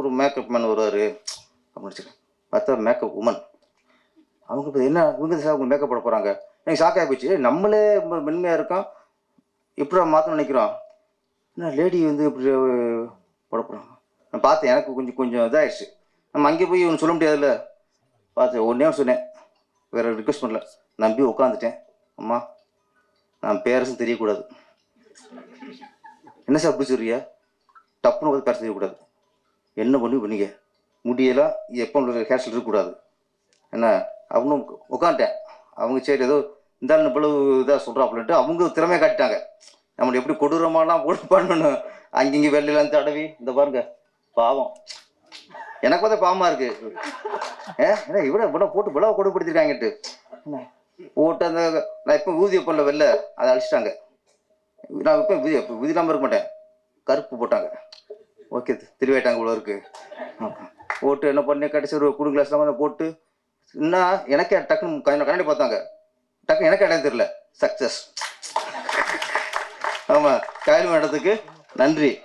ஒரு makeup man வருவார் அப்படின்னு வச்சுக்கேன். பார்த்தா மேக்கப் உமன். அவங்க இப்போ என்ன இவங்க சார் அவங்க மேக்கப் போட போகிறாங்க. எனக்கு ஷாக் ஆகி போச்சு. நம்மளே மென்மையாக இருக்கோம், எப்படா மாற்றணும்னு நினைக்கிறோம். என்ன லேடி வந்து இப்படி போட போகிறாங்க. நான் பார்த்தேன், எனக்கு கொஞ்சம் கொஞ்சம் இதாகிடுச்சு. நம்ம அங்கே போய் ஒன்று சொல்ல முடியாதுல்ல. பார்த்து ஒன்றே சொன்னேன், வேறு ரிக்வெஸ்ட் பண்ணல. நம்பி உட்காந்துட்டேன். அம்மா நான் பேரரசும் தெரியக்கூடாது. என்ன சார் அப்படி சொல்றியா? டப்புன்னு வந்து பேச தெரியக்கூடாது. என்ன பண்ணி பண்ணிக்க முடியலாம், எப்போ உங்களுக்கு கேஷில் இருக்கக்கூடாது என்ன அப்படின்னு உட்காந்துட்டேன். அவங்க சரி ஏதோ இருந்தாலும் இவ்வளவு இதாக சொல்கிறாப்புலன்ட்டு அவங்க திறமையை காட்டிட்டாங்க. நம்மளை எப்படி கொடூரமாலாம் போட்டு பண்ணணும். அங்கிங்கே வெள்ளையெல்லாம் தடவி இந்த பாருங்க பாவம். எனக்கு பார்த்தா பாவமாக இருக்கு. ஏன்னா இவ்வளோ போட்டு இவ்வளோ கொடுப்படுத்திருக்காங்கட்டு போட்டு அந்த நான் இப்போ ஊதிய பண்ணல வெளில அதை அழிச்சிட்டாங்க. நான் இப்போ விதி இல்லாமல் இருக்க மாட்டேன். கருப்பு போட்டாங்க. ஓகே திருவாயிட்டாங்க இவ்வளோ இருக்கு. போட்டு என்ன பண்ணி கடைசி ஒரு குடு கிளாஸ்லாம் வந்து போட்டு இன்னும் எனக்கே டக்குன்னு கண்ணாடி பார்த்தாங்க. டக்குன்னு எனக்கு இடம் தெரியல. சக்ஸஸ். ஆமாம், காயல் இடத்துக்கு நன்றி.